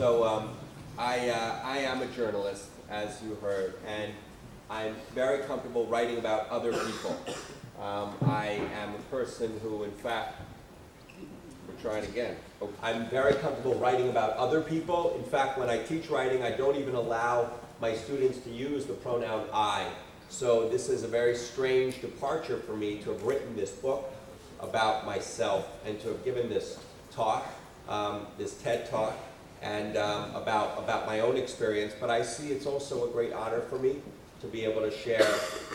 I am a journalist, as you heard, and I'm very comfortable writing about other people. I am a person who, in fact, we're trying again. I'm very comfortable writing about other people. In fact, when I teach writing, I don't even allow my students to use the pronoun I. So this is a very strange departure for me to have written this book about myself and to have given this talk, this TED Talk, and about my own experience. But I see it's also a great honor for me to be able to share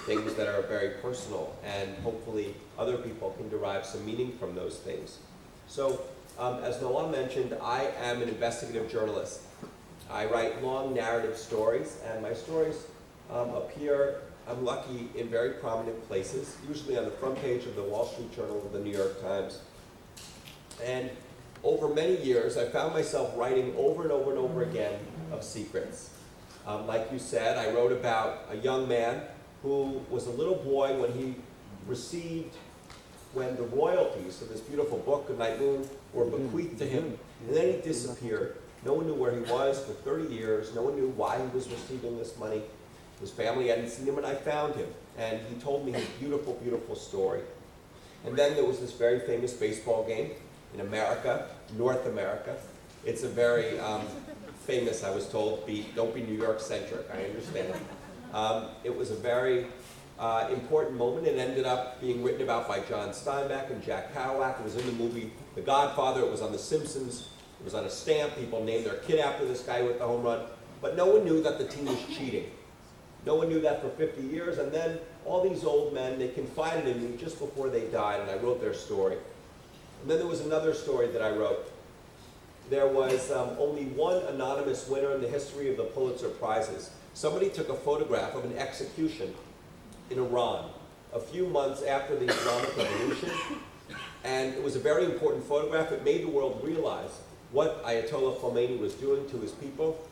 things that are very personal, and hopefully other people can derive some meaning from those things. So, as Noam mentioned, I am an investigative journalist. I write long narrative stories, and my stories appear, I'm lucky, in very prominent places, usually on the front page of the Wall Street Journal or the New York Times. And over many years, I found myself writing over and over and over again of secrets. Like you said, I wrote about a young man who was a little boy when he received, when the royalties of this beautiful book, Goodnight Moon, were bequeathed to him, and then he disappeared. No one knew where he was for 30 years. No one knew why he was receiving this money. His family hadn't seen him, and I found him. And he told me his beautiful, beautiful story. And then there was this very famous baseball game in America, North America. It's a very famous, I was told, don't be New York-centric, I understand. It was a very important moment. It ended up being written about by John Steinbeck and Jack Kerouac. It was in the movie The Godfather. It was on The Simpsons. It was on a stamp. People named their kid after this guy with the home run. But no one knew that the team was cheating. No one knew that for 50 years. And then all these old men, they confided in me just before they died, and I wrote their story. And then there was another story that I wrote. There was only one anonymous winner in the history of the Pulitzer Prizes. Somebody took a photograph of an execution in Iran a few months after the Islamic Revolution, and it was a very important photograph. It made the world realize what Ayatollah Khomeini was doing to his people,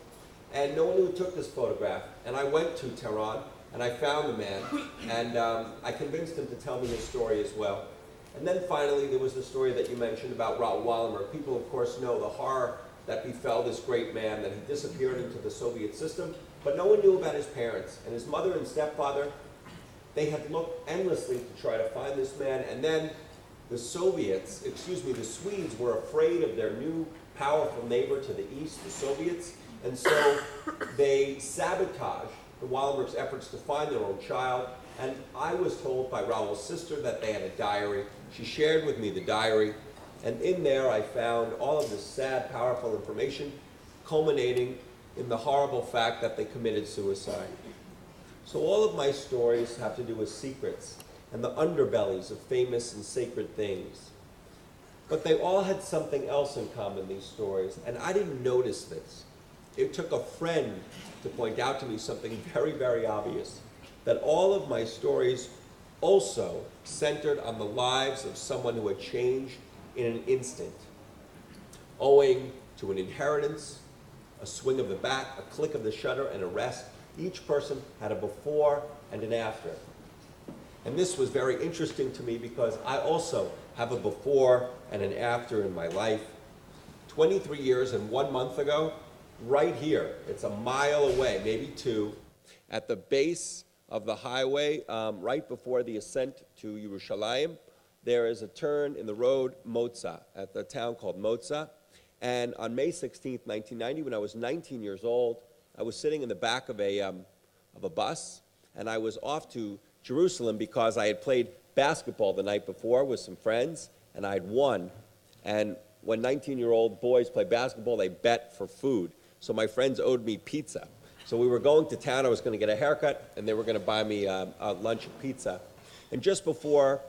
and no one knew who took this photograph. And I went to Tehran, and I found the man, and I convinced him to tell me his story as well. And then finally, there was the story that you mentioned about Raoul Wallenberg. People, of course, know the horror that befell this great man, that he disappeared into the Soviet system, but no one knew about his parents. And his mother and stepfather, they had looked endlessly to try to find this man, and then the Swedes were afraid of their new powerful neighbor to the east, the Soviets, and so they sabotaged the Wallenbergs' efforts to find their own child. And I was told by Raoul's sister that they had a diary. She shared with me the diary, and in there I found all of this sad, powerful information, culminating in the horrible fact that they committed suicide. So all of my stories have to do with secrets and the underbellies of famous and sacred things. But they all had something else in common, these stories, and I didn't notice this. It took a friend to point out to me something very, very obvious, that all of my stories also centered on the lives of someone who had changed in an instant, owing to an inheritance, a swing of the bat, a click of the shutter, an arrest. Each person had a before and an after. And this was very interesting to me because I also have a before and an after in my life. 23 years and 1 month ago, right here, it's a mile away, maybe two, at the base of the highway, right before the ascent to Yerushalayim, there is a turn in the road, Moza, at the town called Moza. And on May 16th, 1990, when I was 19 years old, I was sitting in the back of a bus, and I was off to Jerusalem because I had played basketball the night before with some friends, and I had won. And when 19-year-old boys play basketball, they bet for food. So my friends owed me pizza. So we were going to town. I was going to get a haircut, and they were going to buy me a lunch and pizza. And just before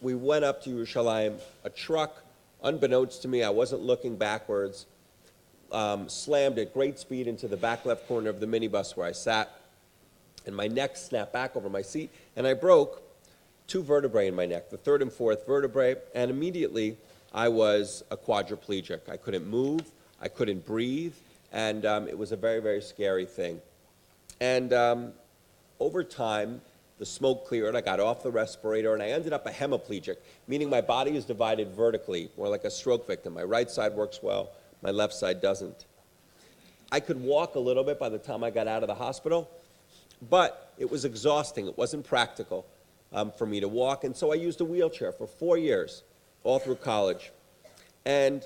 we went up to Yerushalayim, a truck, unbeknownst to me, I wasn't looking backwards, slammed at great speed into the back left corner of the minibus where I sat, and my neck snapped back over my seat, and I broke 2 vertebrae in my neck, the 3rd and 4th vertebrae, and immediately I was a quadriplegic. I couldn't move, I couldn't breathe, and it was a very, very scary thing. And over time, the smoke cleared, I got off the respirator, and I ended up a hemiplegic, meaning my body is divided vertically, more like a stroke victim. My right side works well, my left side doesn't. I could walk a little bit by the time I got out of the hospital, but it was exhausting. It wasn't practical for me to walk, and so I used a wheelchair for 4 years, all through college. And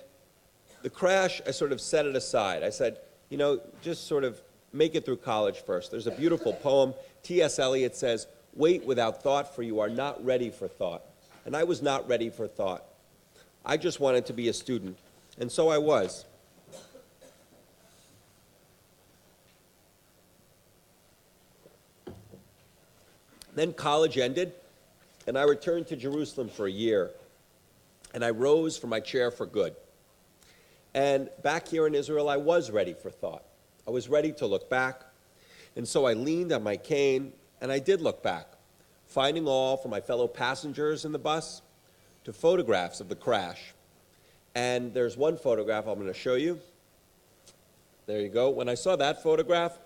the crash, I sort of set it aside. I said, you know, just sort of make it through college first. There's a beautiful poem. T.S. Eliot says, "Wait without thought, for you are not ready for thought." And I was not ready for thought. I just wanted to be a student, and so I was. Then college ended, and I returned to Jerusalem for a year, and I rose from my chair for good. And back here in Israel, I was ready for thought. I was ready to look back, and so I leaned on my cane, and I did look back, finding all from my fellow passengers in the bus to photographs of the crash. And there's one photograph I'm going to show you. There you go. When I saw that photograph,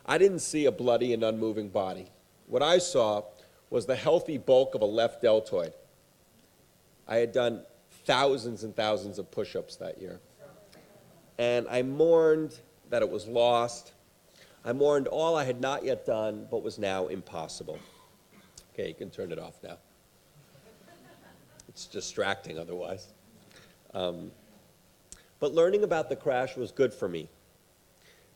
I didn't see a bloody and unmoving body. What I saw was the healthy bulk of a left deltoid. I had done thousands and thousands of push-ups that year. And I mourned that it was lost. I mourned all I had not yet done, but was now impossible. Okay, you can turn it off now. It's distracting otherwise. But learning about the crash was good for me,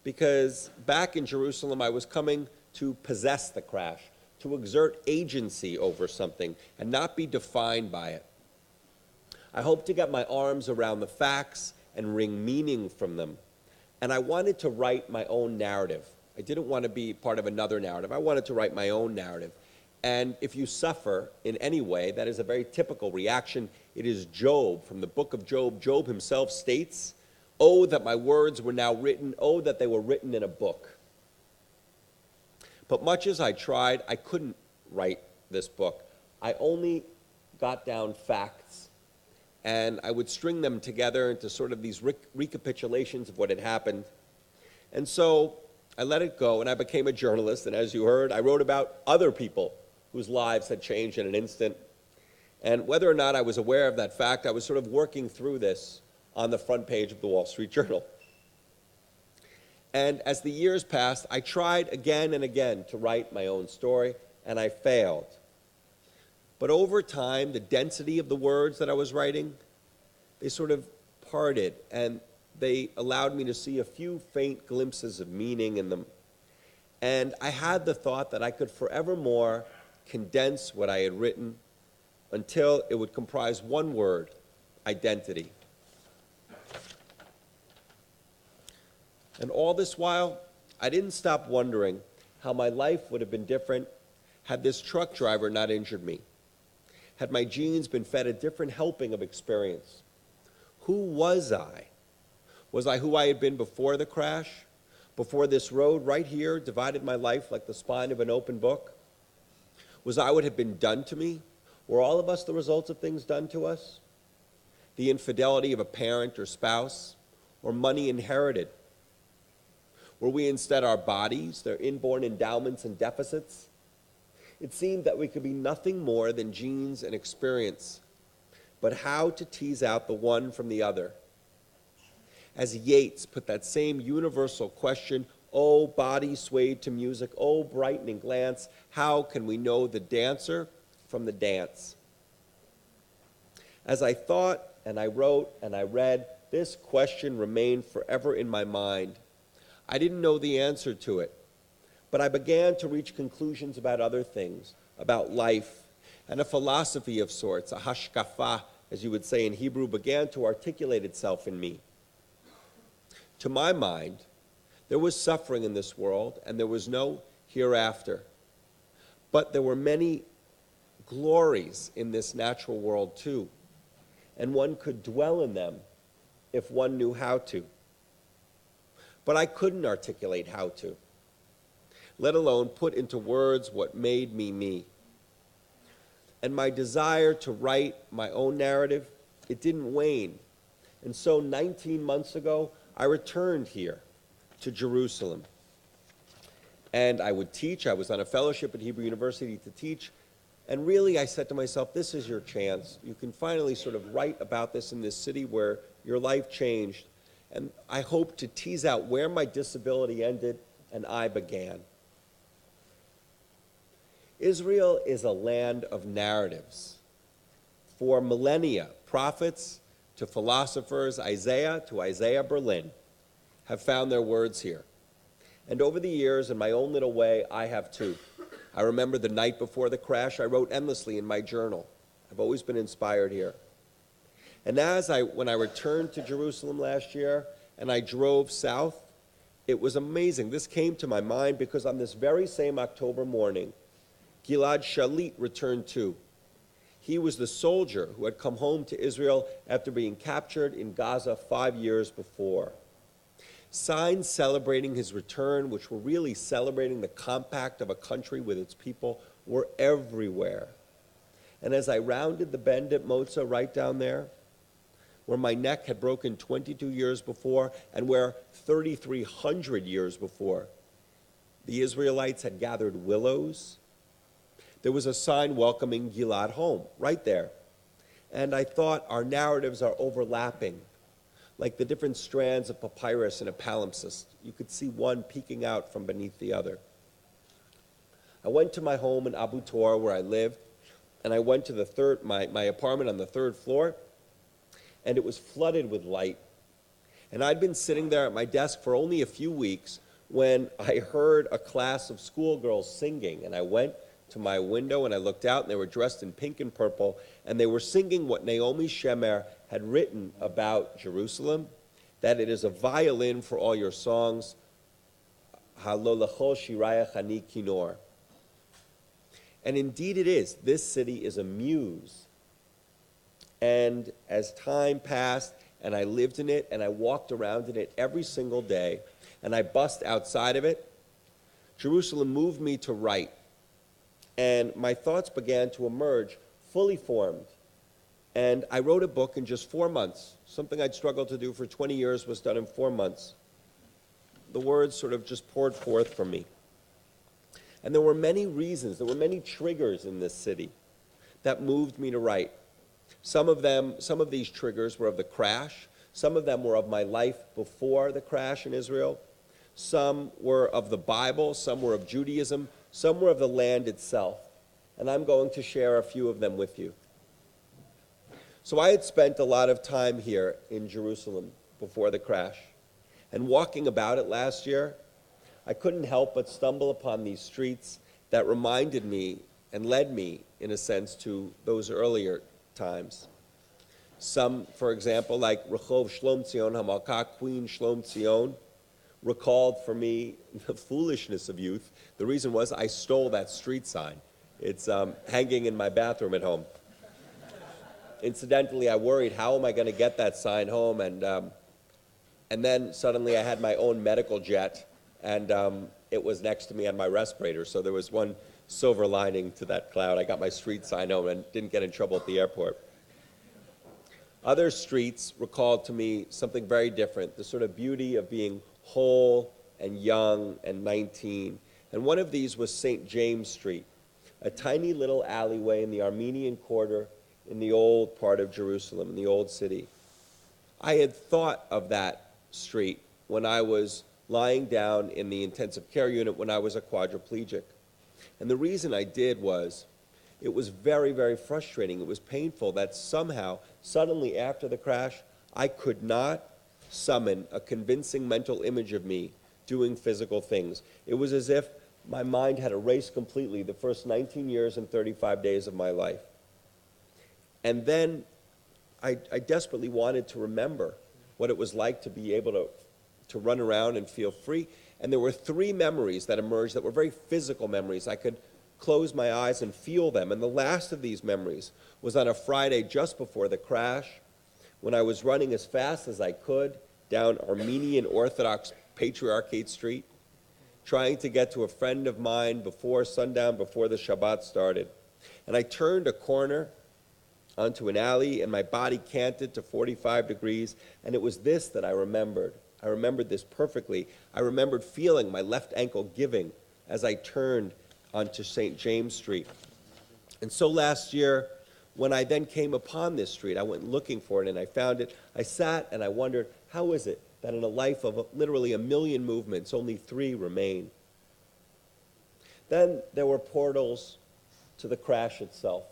because back in Jerusalem, I was coming to possess the crash, to exert agency over something and not be defined by it. I hoped to get my arms around the facts and wring meaning from them. And I wanted to write my own narrative. I didn't want to be part of another narrative. I wanted to write my own narrative. And if you suffer in any way, that is a very typical reaction. It is Job, from the book of Job. Job himself states, "Oh, that my words were now written. Oh, that they were written in a book." But much as I tried, I couldn't write this book. I only got down facts, and I would string them together into sort of these recapitulations of what had happened. And so I let it go, and I became a journalist, and as you heard, I wrote about other people whose lives had changed in an instant. And whether or not I was aware of that fact, I was sort of working through this on the front page of the Wall Street Journal. And as the years passed, I tried again and again to write my own story, and I failed. But over time, the density of the words that I was writing, they sort of parted, and they allowed me to see a few faint glimpses of meaning in them. And I had the thought that I could forevermore condense what I had written until it would comprise one word: identity. And all this while, I didn't stop wondering how my life would have been different had this truck driver not injured me, had my genes been fed a different helping of experience. Who was I? Was I who I had been before the crash? Before this road right here divided my life like the spine of an open book? Was I what had been done to me? Were all of us the results of things done to us? The infidelity of a parent or spouse, or money inherited? Were we instead our bodies, their inborn endowments and deficits? It seemed that we could be nothing more than genes and experience, but how to tease out the one from the other? As Yeats put that same universal question, "Oh, body swayed to music, oh, brightening glance, how can we know the dancer from the dance?" As I thought and I wrote and I read, this question remained forever in my mind. I didn't know the answer to it, but I began to reach conclusions about other things, about life, and a philosophy of sorts, a hashkafa, as you would say in Hebrew, began to articulate itself in me. To my mind, there was suffering in this world, and there was no hereafter. But there were many glories in this natural world too, and one could dwell in them if one knew how to. But I couldn't articulate how to, let alone put into words what made me me. And my desire to write my own narrative, it didn't wane. And so 19 months ago, I returned here to Jerusalem. And I would teach. I was on a fellowship at Hebrew University to teach. And really, I said to myself, this is your chance. You can finally sort of write about this in this city where your life changed. and I hope to tease out where my disability ended and I began. Israel is a land of narratives. For millennia, prophets to philosophers, Isaiah to Isaiah Berlin, have found their words here. And over the years, in my own little way, I have too. I remember the night before the crash, I wrote endlessly in my journal. I've always been inspired here. And when I returned to Jerusalem last year and I drove south, it was amazing. This came to my mind because on this very same October morning, Gilad Shalit returned too. He was the soldier who had come home to Israel after being captured in Gaza 5 years before. Signs celebrating his return, which were really celebrating the compact of a country with its people, were everywhere. And as I rounded the bend at Moza right down there, where my neck had broken 22 years before and where 3,300 years before the Israelites had gathered willows, there was a sign welcoming Gilad home, right there. And I thought our narratives are overlapping, like the different strands of papyrus in a palimpsest. You could see one peeking out from beneath the other. I went to my home in Abu Tor, where I lived, and I went to my apartment on the 3rd floor, and it was flooded with light. And I'd been sitting there at my desk for only a few weeks when I heard a class of schoolgirls singing, and I went to my window and I looked out, and they were dressed in pink and purple, and they were singing what Naomi Shemer had written about Jerusalem, that it is a violin for all your songs, Halo lechol shirayach ani kinor. And indeed it is. This city is a muse. And as time passed, and I lived in it, and I walked around in it every single day, and I bussed outside of it, Jerusalem moved me to write. And my thoughts began to emerge, fully formed. And I wrote a book in just 4 months. Something I'd struggled to do for 20 years was done in 4 months. The words sort of just poured forth from me. And there were many reasons, there were many triggers in this city that moved me to write. Some of these triggers were of the crash. Some of them were of my life before the crash in Israel. Some were of the Bible. Some were of Judaism. Some were of the land itself. And I'm going to share a few of them with you. So I had spent a lot of time here in Jerusalem before the crash. And walking about it last year, I couldn't help but stumble upon these streets that reminded me and led me, in a sense, to those earlier times. Some, for example, like Rehov Shlom Tzion HaMalka, Queen Shlom Tzion, recalled for me the foolishness of youth. The reason was I stole that street sign. It's hanging in my bathroom at home. Incidentally, I worried, how am I going to get that sign home? And then suddenly I had my own medical jet, and it was next to me on my respirator. So there was one silver lining to that cloud. I got my street sign home and didn't get in trouble at the airport. Other streets recalled to me something very different, the sort of beauty of being whole and young and 19. And one of these was St. James Street, a tiny little alleyway in the Armenian Quarter in the old part of Jerusalem, in the old city. I had thought of that street when I was lying down in the intensive care unit when I was a quadriplegic. And the reason I did was, it was very, very frustrating. It was painful that somehow, suddenly after the crash, I could not summon a convincing mental image of me doing physical things. It was as if my mind had erased completely the first 19 years and 35 days of my life. And then I desperately wanted to remember what it was like to be able to run around and feel free. And there were 3 memories that emerged that were very physical memories. I could close my eyes and feel them. And the last of these memories was on a Friday just before the crash, when I was running as fast as I could down Armenian Orthodox Patriarchate Street, trying to get to a friend of mine before sundown, before the Shabbat started. And I turned a corner onto an alley, and my body canted to 45 degrees, and it was this that I remembered. I remembered this perfectly. I remembered feeling my left ankle giving as I turned onto St. James Street. And so last year, when I then came upon this street, I went looking for it, and I found it. I sat and I wondered, how is it that in a life of literally 1 million movements, only 3 remain. Then there were portals to the crash itself,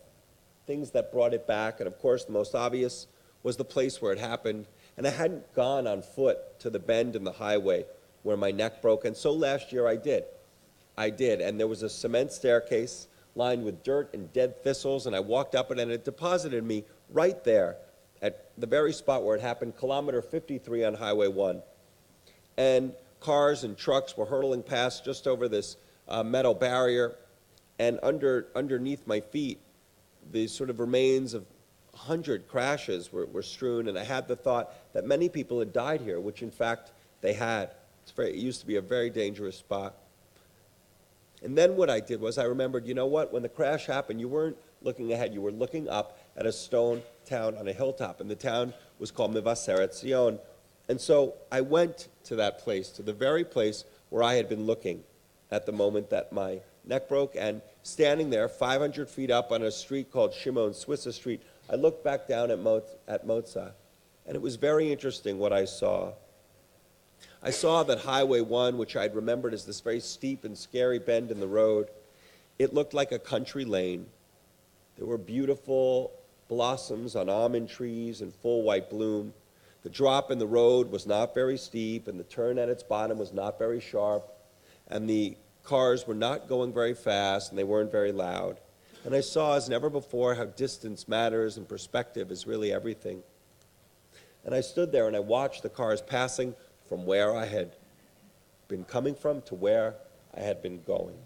things that brought it back, and of course the most obvious was the place where it happened, and I hadn't gone on foot to the bend in the highway where my neck broke, and so last year I did, and there was a cement staircase lined with dirt and dead thistles, and I walked up it, and it deposited me right there at the very spot where it happened, kilometer 53 on Highway 1. And cars and trucks were hurtling past just over this metal barrier, and underneath my feet, the sort of remains of 100 crashes were strewn, and I had the thought that many people had died here, which in fact they had. It used to be a very dangerous spot. And then what I did was I remembered, you know what, when the crash happened, you weren't looking ahead, you were looking up at a stone town on a hilltop, and the town was called Mevaseret Zion. And so I went to that place, to the very place where I had been looking at the moment that my neck broke, and standing there 500 feet up on a street called Shimon Swissa Street, I looked back down at Motza, and it was very interesting what I saw. I saw that Highway 1, which I'd remembered as this very steep and scary bend in the road, it looked like a country lane. There were beautiful blossoms on almond trees in full white bloom. The drop in the road was not very steep, and the turn at its bottom was not very sharp, and the cars were not going very fast, and they weren't very loud. And I saw, as never before, how distance matters and perspective is really everything. And I stood there and I watched the cars passing from where I had been coming from to where I had been going.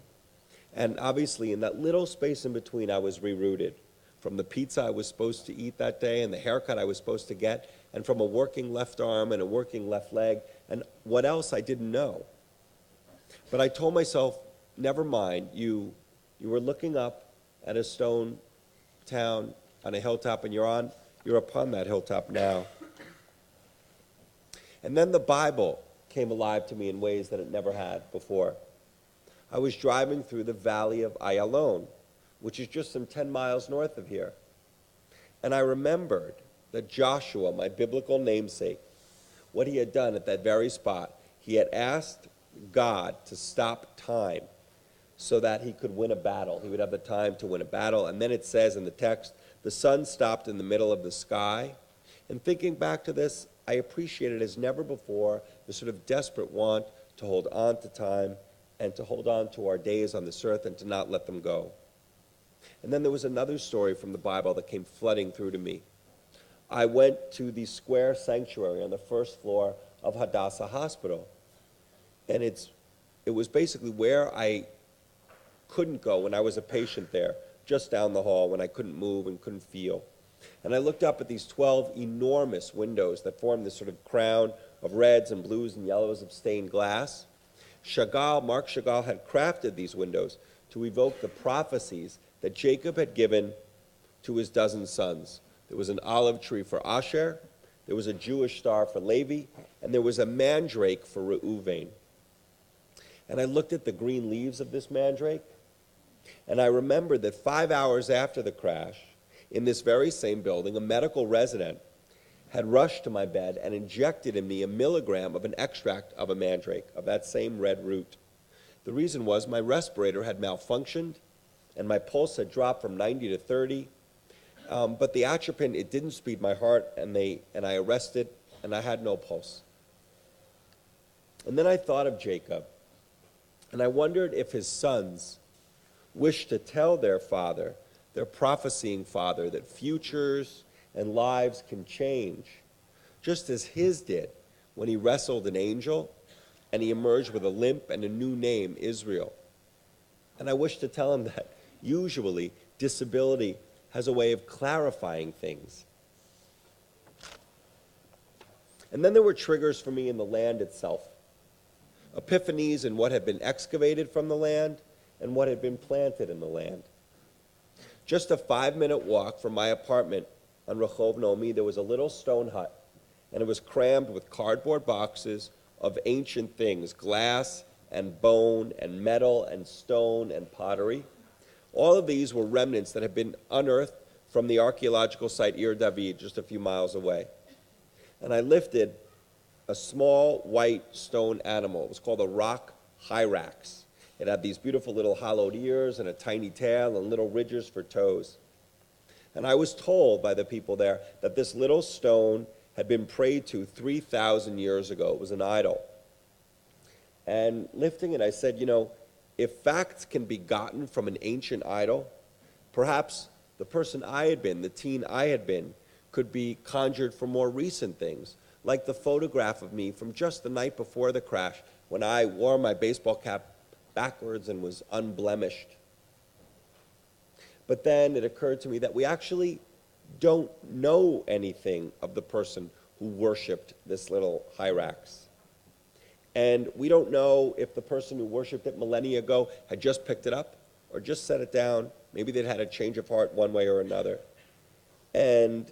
And obviously, in that little space in between, I was rerouted from the pizza I was supposed to eat that day and the haircut I was supposed to get, and from a working left arm and a working left leg, and what else I didn't know. But I told myself, never mind, you were looking up at a stone town on a hilltop, and you're upon that hilltop now. And then the Bible came alive to me in ways that it never had before. I was driving through the valley of Ayalon, which is just some 10 miles north of here. And I remembered that Joshua, my biblical namesake, what he had done at that very spot, he had asked God to stop time so that he could win a battle. He would have the time to win a battle. And then it says in the text, the sun stopped in the middle of the sky. And thinking back to this, I appreciated as never before the sort of desperate want to hold on to time and to hold on to our days on this earth and to not let them go. And then there was another story from the Bible that came flooding through to me. I went to the square sanctuary on the first floor of Hadassah Hospital. And it was basically where I couldn't go when I was a patient there, just down the hall when I couldn't move and couldn't feel. And I looked up at these 12 enormous windows that formed this sort of crown of reds and blues and yellows of stained glass. Marc Chagall had crafted these windows to evoke the prophecies that Jacob had given to his dozen sons. There was an olive tree for Asher, there was a Jewish star for Levi, and there was a mandrake for Reuven. And I looked at the green leaves of this mandrake, and I remembered that 5 hours after the crash, in this very same building, a medical resident had rushed to my bed and injected in me 1 milligram of an extract of a mandrake, of that same red root. The reason was my respirator had malfunctioned, and my pulse had dropped from 90 to 30. But the atropine, it didn't speed my heart, and I arrested, and I had no pulse. And then I thought of Jacob, and I wondered if his sons wished to tell their father, their prophesying father, that futures and lives can change, just as his did when he wrestled an angel and he emerged with a limp and a new name, Israel. And I wish to tell him that usually disability has a way of clarifying things. And then there were triggers for me in the land itself. Epiphanies in what had been excavated from the land and what had been planted in the land. Just a 5-minute walk from my apartment on Rehov Naomi, there was a little stone hut, and it was crammed with cardboard boxes of ancient things, glass and bone and metal and stone and pottery. All of these were remnants that had been unearthed from the archaeological site Ir David, just a few miles away. And I lifted a small white stone animal. It was called a rock hyrax. It had these beautiful little hollowed ears and a tiny tail and little ridges for toes. And I was told by the people there that this little stone had been prayed to 3,000 years ago. It was an idol. And lifting it, I said, if facts can be gotten from an ancient idol, perhaps the person I had been, the teen I had been, could be conjured from more recent things, like the photograph of me from just the night before the crash, when I wore my baseball cap backwards and was unblemished. But then it occurred to me that we actually don't know anything of the person who worshipped this little hyrax. And we don't know if the person who worshipped it millennia ago had just picked it up or just set it down. Maybe they'd had a change of heart one way or another. And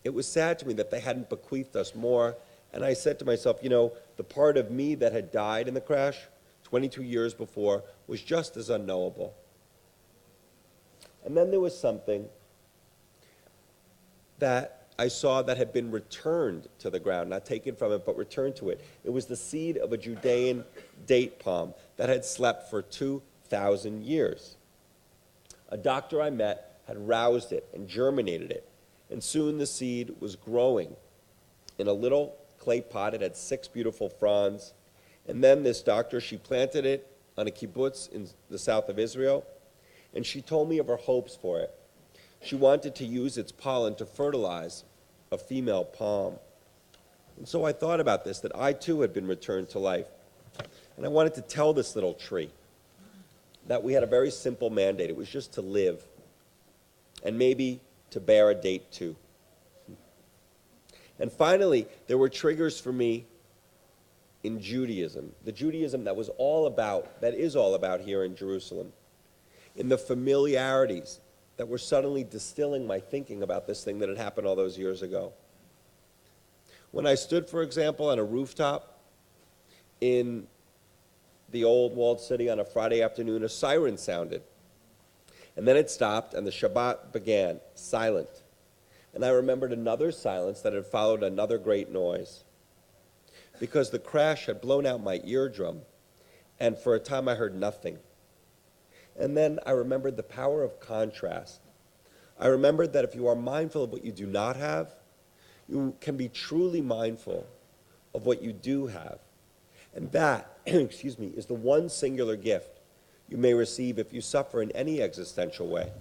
it was sad to me that they hadn't bequeathed us more. And I said to myself, the part of me that had died in the crash 22 years before was just as unknowable. And then there was something that I saw that had been returned to the ground, not taken from it, but returned to it. It was the seed of a Judean date palm that had slept for 2,000 years. A doctor I met had roused it and germinated it, and soon the seed was growing in a little clay pot. It had 6 beautiful fronds, and then this doctor, she planted it on a kibbutz in the south of Israel, and she told me of her hopes for it. She wanted to use its pollen to fertilize a female palm. And so I thought about this, that I too had been returned to life. And I wanted to tell this little tree that we had a very simple mandate. It was just to live, and maybe to bear a date too. And finally, there were triggers for me in Judaism, the Judaism that is all about here in Jerusalem, in the familiarities that were suddenly distilling my thinking about this thing that had happened all those years ago. When I stood, for example, on a rooftop in the old walled city on a Friday afternoon, a siren sounded. And then it stopped, and the Shabbat began, silent. And I remembered another silence that had followed another great noise, because the crash had blown out my eardrum, and for a time I heard nothing. And then I remembered the power of contrast. I remembered that if you are mindful of what you do not have, you can be truly mindful of what you do have. And that, is the one singular gift you may receive if you suffer in any existential way.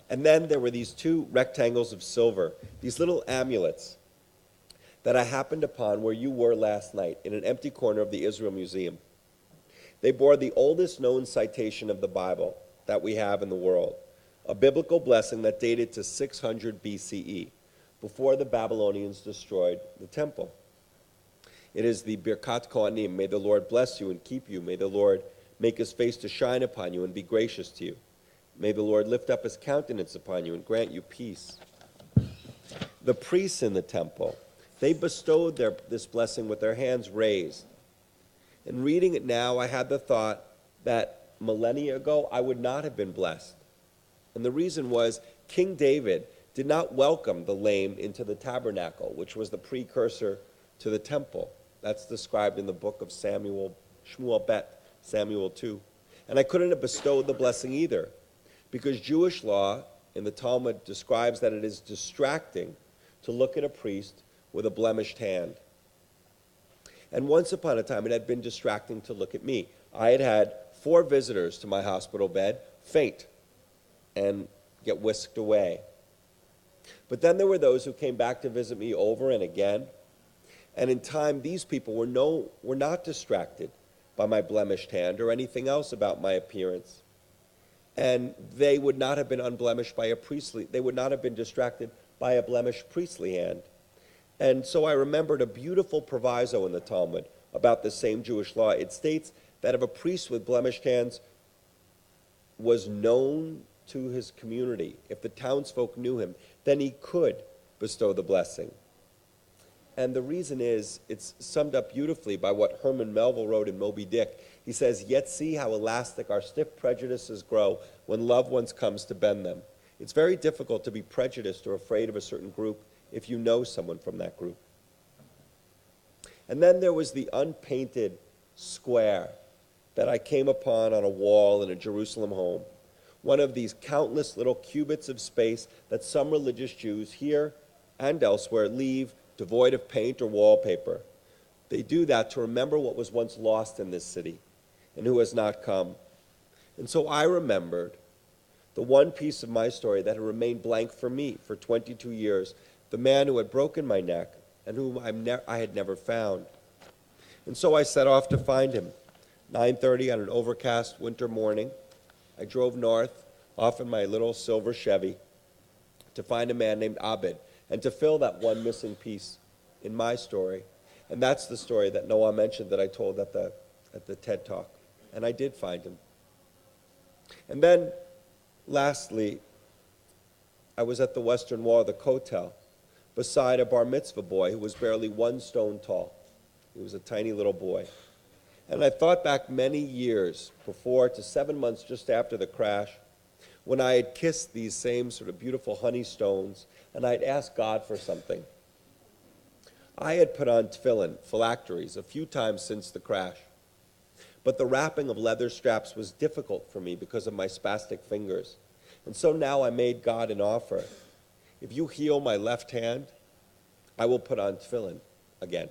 And then there were these 2 rectangles of silver, these little amulets that I happened upon where you were last night, in an empty corner of the Israel Museum. They bore the oldest known citation of the Bible that we have in the world, a biblical blessing that dated to 600 BCE, before the Babylonians destroyed the temple. It is the Birkat Kohanim, may the Lord bless you and keep you, may the Lord make his face to shine upon you and be gracious to you. May the Lord lift up his countenance upon you and grant you peace. The priests in the temple, they bestowed this blessing with their hands raised. And reading it now, I had the thought that millennia ago, I would not have been blessed. And the reason was, King David did not welcome the lame into the tabernacle, which was the precursor to the temple. That's described in the book of Samuel, Shmuel Bet, Samuel 2. And I couldn't have bestowed the blessing either, because Jewish law in the Talmud describes that it is distracting to look at a priest with a blemished hand. And once upon a time, it had been distracting to look at me. I had had 4 visitors to my hospital bed faint and get whisked away. But then there were those who came back to visit me over and again. And in time, these people were not distracted by my blemished hand or anything else about my appearance. And they would not have been unblemished by they would not have been distracted by a blemished priestly hand. And so I remembered a beautiful proviso in the Talmud about the same Jewish law. It states that if a priest with blemished hands was known to his community, if the townsfolk knew him, then he could bestow the blessing. And the reason is, it's summed up beautifully by what Herman Melville wrote in Moby Dick. He says, "Yet see how elastic our stiff prejudices grow when loved ones comes to bend them. It's very difficult to be prejudiced or afraid of a certain group if you know someone from that group. And then there was the unpainted square that I came upon on a wall in a Jerusalem home, one of these countless little cubits of space that some religious Jews here and elsewhere leave devoid of paint or wallpaper. They do that to remember what was once lost in this city and who has not come. And so I remembered the one piece of my story that had remained blank for me for 22 years, the man who had broken my neck and whom I had never found. And so I set off to find him. 9:30 on an overcast winter morning, I drove north, off in my little silver Chevy, to find a man named Abed, and to fill that one missing piece in my story. And that's the story that Noah mentioned that I told at the TED Talk. And I did find him. And then, lastly, I was at the western wall of the Kotel, beside a bar mitzvah boy who was barely 1 stone tall. He was a tiny little boy. And I thought back many years before to 7 months just after the crash, when I had kissed these same sort of beautiful honey stones, and I'd asked God for something. I had put on tefillin, phylacteries, a few times since the crash. But the wrapping of leather straps was difficult for me because of my spastic fingers. And so now I made God an offer. If you heal my left hand, I will put on tefillin again.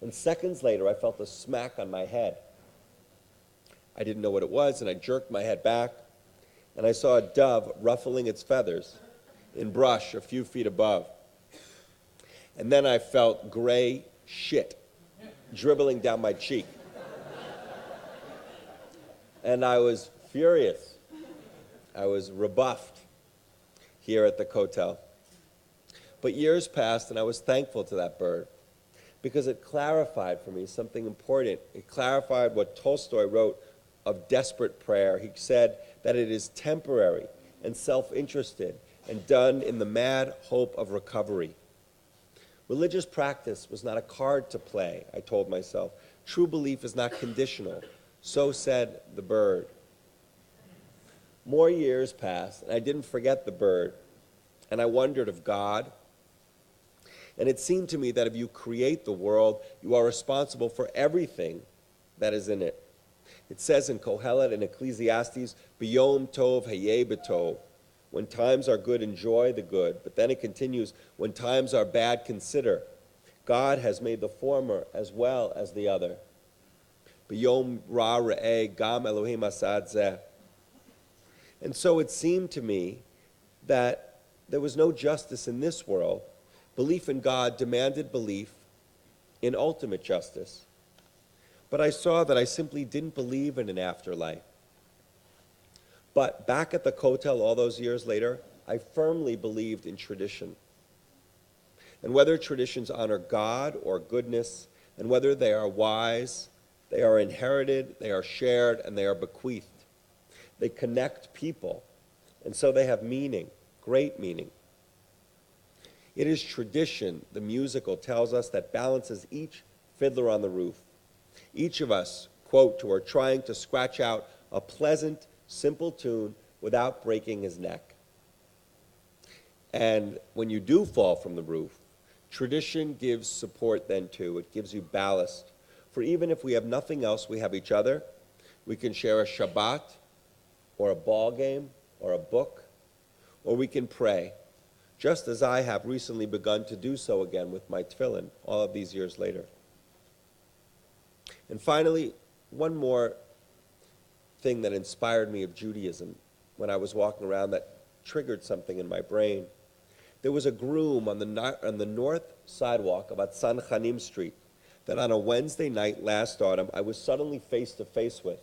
And seconds later, I felt a smack on my head. I didn't know what it was, and I jerked my head back, and I saw a dove ruffling its feathers in brush a few feet above. And then I felt gray shit dribbling down my cheek. And I was furious. I was rebuffed here at the Kotel. But years passed, and I was thankful to that bird, because it clarified for me something important. It clarified what Tolstoy wrote of desperate prayer. He said that it is temporary and self-interested and done in the mad hope of recovery. Religious practice was not a card to play, I told myself. True belief is not conditional. So said the bird. More years passed, and I didn't forget the bird. And I wondered of God. And it seemed to me that if you create the world, you are responsible for everything that is in it. It says in Kohelet and Ecclesiastes, B'yom tov hayeh b'tov. When times are good, enjoy the good. But then it continues, when times are bad, consider. God has made the former as well as the other. B'yom ra re'eh gam Elohim asad zeh. And so it seemed to me that there was no justice in this world. Belief in God demanded belief in ultimate justice. But I saw that I simply didn't believe in an afterlife. But back at the Kotel all those years later, I firmly believed in tradition. And whether traditions honor God or goodness, and whether they are wise, they are inherited, they are shared, and they are bequeathed. They connect people, and so they have meaning, great meaning. It is tradition, the musical tells us, that balances each fiddler on the roof. Each of us, quote, who are trying to scratch out a pleasant, simple tune without breaking his neck. And when you do fall from the roof, tradition gives support then too. It gives you ballast. For even if we have nothing else, we have each other. We can share a Shabbat, or a ball game, or a book, or we can pray, just as I have recently begun to do so again with my tefillin, all of these years later. And finally, one more thing that inspired me of Judaism when I was walking around that triggered something in my brain. There was a groom on the north sidewalk of Atsan Chanim Street that on a Wednesday night last autumn I was suddenly face to face with.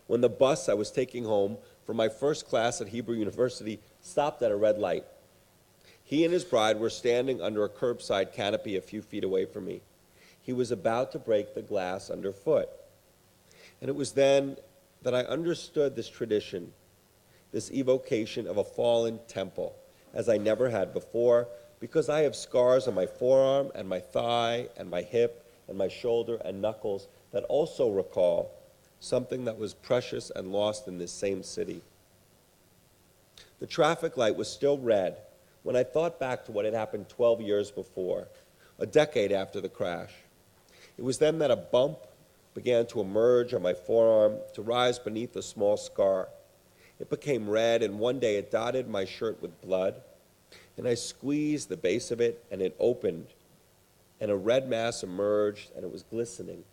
When the bus I was taking home from my first class at Hebrew University stopped at a red light. He and his bride were standing under a curbside canopy a few feet away from me. He was about to break the glass underfoot. And it was then that I understood this tradition, this evocation of a fallen temple, as I never had before, because I have scars on my forearm and my thigh and my hip and my shoulder and knuckles that also recall something that was precious and lost in this same city. The traffic light was still red when I thought back to what had happened 12 years before, a decade after the crash. It was then that a bump began to emerge on my forearm, to rise beneath a small scar. It became red, and one day it dotted my shirt with blood, and I squeezed the base of it, and it opened, and a red mass emerged, and it was glistening.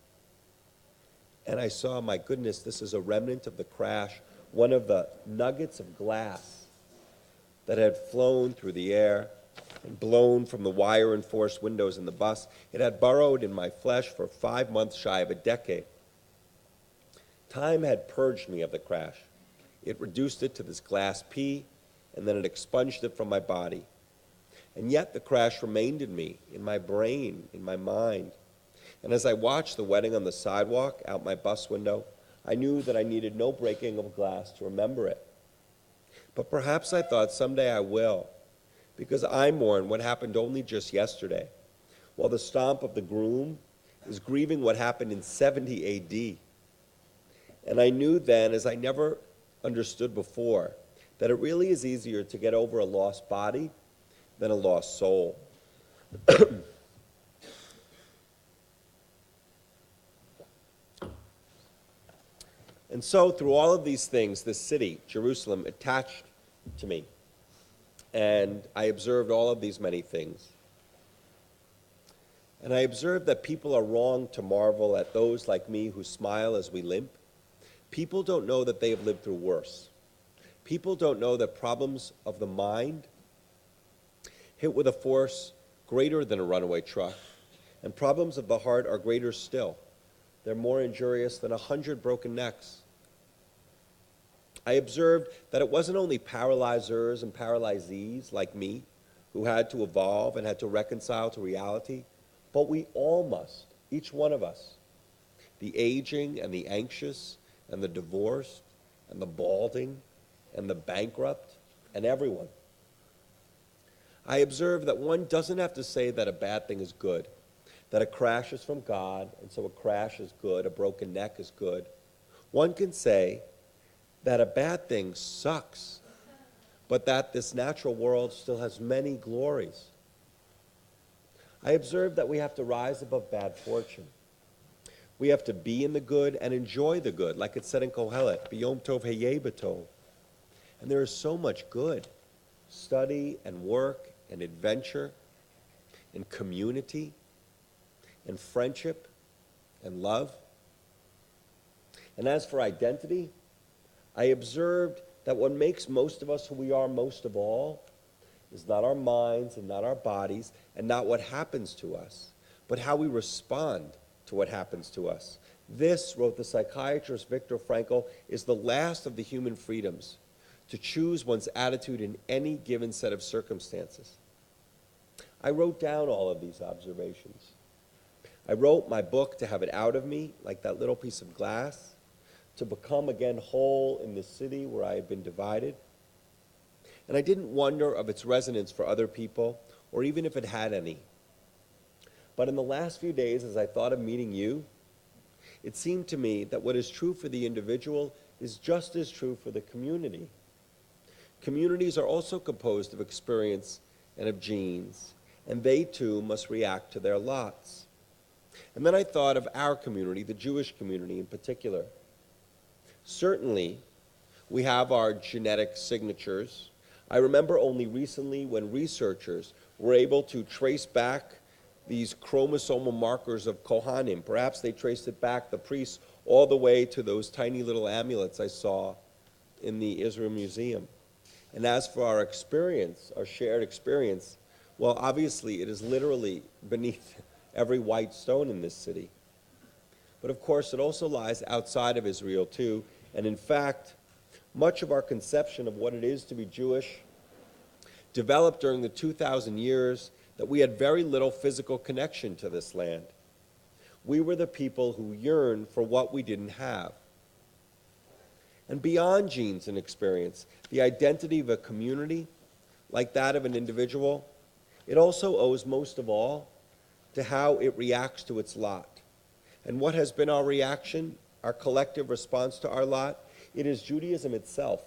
And I saw, my goodness, this is a remnant of the crash, one of the nuggets of glass that had flown through the air and blown from the wire-enforced windows in the bus. It had burrowed in my flesh for 5 months shy of a decade. Time had purged me of the crash. It reduced it to this glass pea, and then it expunged it from my body. And yet the crash remained in me, in my brain, in my mind. And as I watched the wedding on the sidewalk out my bus window, I knew that I needed no breaking of glass to remember it. But perhaps I thought someday I will, because I mourn what happened only just yesterday, while the stomp of the groom is grieving what happened in 70 A.D. And I knew then, as I never understood before, that it really is easier to get over a lost body than a lost soul. And so, through all of these things, this city, Jerusalem, attached to me. And I observed all of these many things. And I observed that people are wrong to marvel at those like me who smile as we limp. People don't know that they have lived through worse. People don't know that problems of the mind hit with a force greater than a runaway truck, and problems of the heart are greater still. They're more injurious than 100 broken necks. I observed that it wasn't only paralyzers and paralyzees like me who had to evolve and had to reconcile to reality, but we all must, each one of us. The aging and the anxious and the divorced and the balding and the bankrupt and everyone. I observed that one doesn't have to say that a bad thing is good, that a crash is from God, and so a crash is good, a broken neck is good. One can say that a bad thing sucks, but that this natural world still has many glories. I observed that we have to rise above bad fortune. We have to be in the good and enjoy the good, like it said in Kohelet, B'yom tov heyeh b'tov. And there is so much good, study and work and adventure and community and friendship and love. And as for identity, I observed that what makes most of us who we are most of all is not our minds and not our bodies and not what happens to us, but how we respond to what happens to us. This, wrote the psychiatrist Viktor Frankl, is the last of the human freedoms, to choose one's attitude in any given set of circumstances. I wrote down all of these observations. I wrote my book to have it out of me, like that little piece of glass, to become again whole in the city where I had been divided. And I didn't wonder of its resonance for other people, or even if it had any. But in the last few days, as I thought of meeting you, it seemed to me that what is true for the individual is just as true for the community. Communities are also composed of experience and of genes, and they too must react to their lots. And then I thought of our community, the Jewish community in particular. Certainly, we have our genetic signatures. I remember only recently when researchers were able to trace back these chromosomal markers of Kohanim. Perhaps they traced it back, the priests, all the way to those tiny little amulets I saw in the Israel Museum. And as for our experience, our shared experience, well, obviously it is literally beneath every white stone in this city. But of course, it also lies outside of Israel too. And in fact, much of our conception of what it is to be Jewish developed during the 2,000 years that we had very little physical connection to this land. We were the people who yearned for what we didn't have. And beyond genes and experience, the identity of a community, like that of an individual, it also owes most of all to how it reacts to its lot. And what has been our reaction, our collective response to our lot? It is Judaism itself.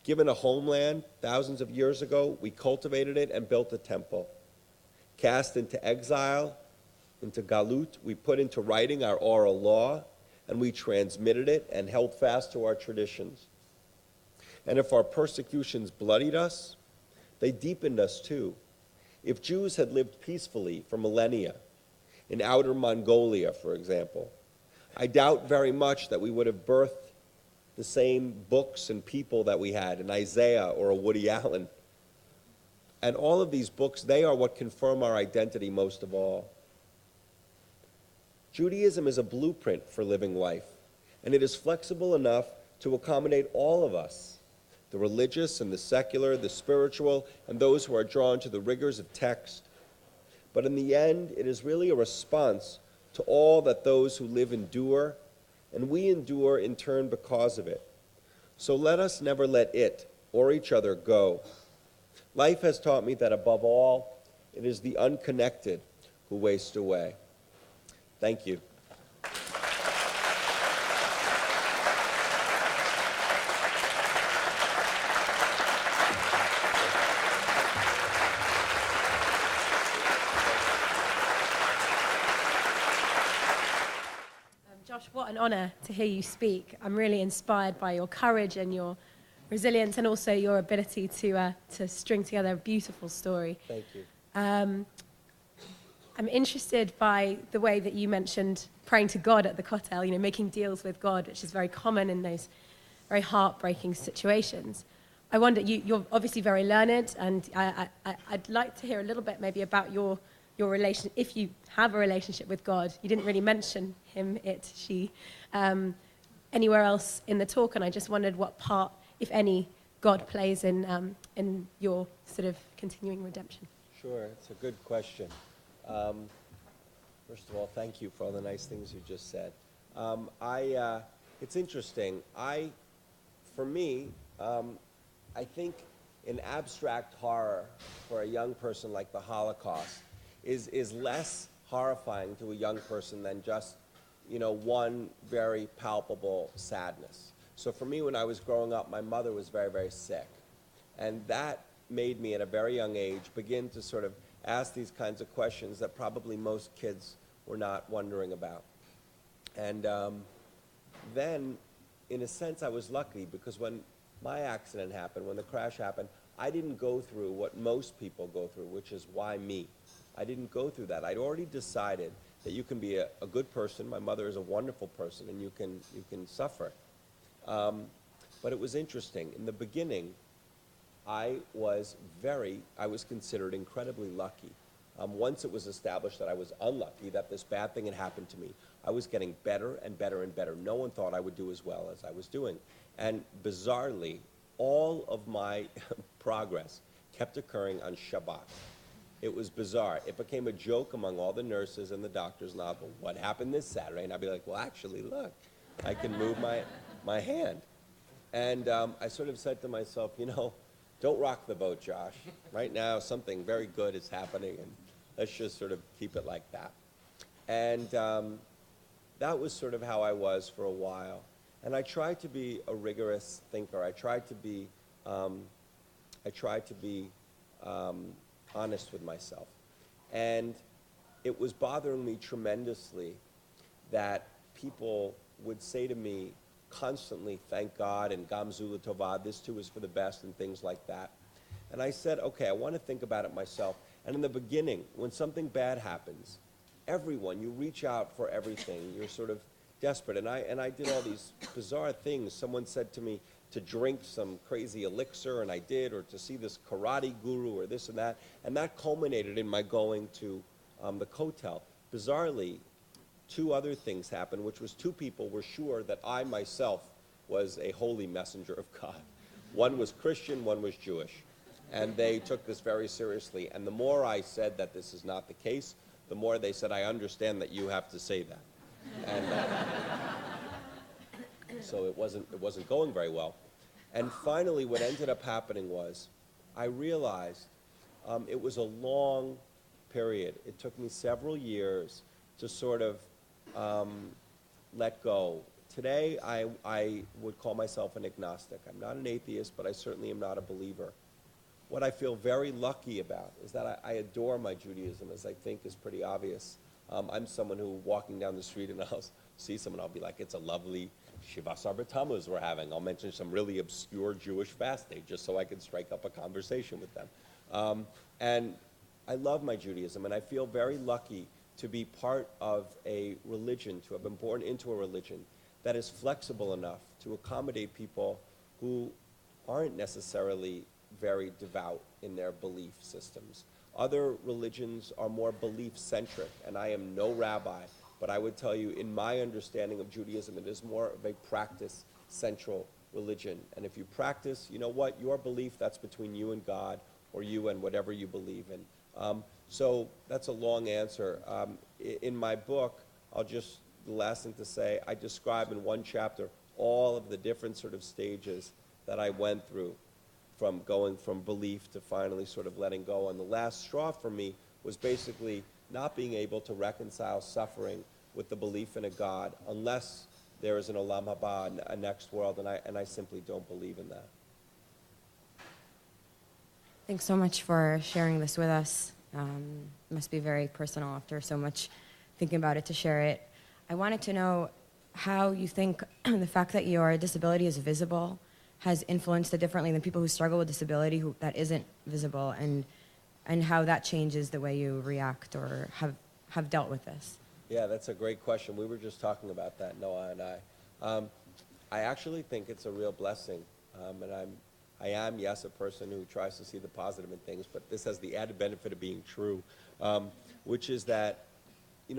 Given a homeland thousands of years ago, we cultivated it and built a temple. Cast into exile, into galut, we put into writing our oral law, and we transmitted it and held fast to our traditions. And if our persecutions bloodied us, they deepened us too. If Jews had lived peacefully for millennia, in outer Mongolia, for example, I doubt very much that we would have birthed the same books and people that we had in Isaiah or a Woody Allen. And all of these books, they are what confirm our identity most of all. Judaism is a blueprint for living life, and it is flexible enough to accommodate all of us, the religious and the secular, the spiritual, and those who are drawn to the rigors of text. But in the end, it is really a response to all that those who live endure, and we endure in turn because of it. So let us never let it or each other go. Life has taught me that above all, it is the unconnected who waste away. Thank you. Josh, what an honor to hear you speak. I'm really inspired by your courage and your resilience, and also your ability to string together a beautiful story. Thank you. I'm interested by the way that you mentioned praying to God at the kotel, you know, making deals with God, which is very common in those very heartbreaking situations. I wonder, you're obviously very learned, and I'd like to hear a little bit maybe about your relation, if you have a relationship with God. You didn't really mention him, it, she, anywhere else in the talk, and I just wondered what part, if any, God plays in your sort of continuing redemption. Sure, it's a good question. First of all, thank you for all the nice things you just said. It's interesting. For me, I think an abstract horror for a young person like the Holocaust is less horrifying to a young person than just, one very palpable sadness. So for me, when I was growing up, my mother was very, very sick. And that made me, at a very young age, begin to sort of ask these kinds of questions that probably most kids were not wondering about. And then, in a sense, I was lucky, because when my accident happened, when the crash happened, I didn't go through what most people go through, which is, why me? I didn't go through that. I'd already decided that you can be a good person. My mother is a wonderful person, and you can suffer. But it was interesting. In the beginning, I was considered incredibly lucky. Once it was established that I was unlucky, that this bad thing had happened to me, I was getting better and better and better. No one thought I would do as well as I was doing. And bizarrely, all of my progress kept occurring on Shabbat. It was bizarre. It became a joke among all the nurses and the doctors. And I'd go, what happened this Saturday? And I'd be like, well, actually, look, I can move my hand. And I sort of said to myself, don't rock the boat, Josh. Right now, something very good is happening, and let's just sort of keep it like that. And that was sort of how I was for a while. And I tried to be a rigorous thinker. I tried to be honest with myself. And it was bothering me tremendously that people would say to me constantly, thank God, and Gamzu L'Tovah, this too is for the best, and things like that. And I said, okay, I want to think about it myself. And in the beginning, when something bad happens, you reach out for everything. You're sort of desperate. And I did all these bizarre things. Someone said to me to drink some crazy elixir, and I did, or to see this karate guru, or this and that. And that culminated in my going to the kotel. Bizarrely, two other things happened, which was two people were sure that I myself was a holy messenger of God. One was Christian, one was Jewish. And they took this very seriously. And the more I said that this is not the case, the more they said, I understand that you have to say that. And so it wasn't going very well. And finally, what ended up happening was, I realized it was a long period. It took me several years to sort of let go, Today, I would call myself an agnostic. I'm not an atheist, but I certainly am not a believer. What I feel very lucky about is that I adore my Judaism, as I think is pretty obvious. I'm someone who, walking down the street, and I'll see someone, I'll be like, it's a lovely Shivas Arba Tammuz we're having. I'll mention some really obscure Jewish fast day just so I can strike up a conversation with them. And I love my Judaism, and I feel very lucky to be part of a religion, to have been born into a religion that is flexible enough to accommodate people who aren't necessarily very devout in their belief systems. Other religions are more belief-centric, and I am no rabbi, but I would tell you, in my understanding of Judaism, it is more of a practice-central religion. And if you practice, you know what, your belief, that's between you and God, or you and whatever you believe in. So that's a long answer. In my book, the last thing to say, I describe in one chapter all of the different sort of stages that I went through, from going from belief to finally sort of letting go. And the last straw for me was basically not being able to reconcile suffering with the belief in a God unless there is an olam haba, a next world, and I simply don't believe in that. Thanks so much for sharing this with us. It must be very personal after so much thinking about it to share it. I wanted to know how you think the fact that your disability is visible has influenced it differently than people who struggle with disability that isn't visible, and how that changes the way you react or have dealt with this. Yeah, that's a great question. We were just talking about that, Noah and I. I actually think it's a real blessing, and I am, yes, a person who tries to see the positive in things, but this has the added benefit of being true, which is that,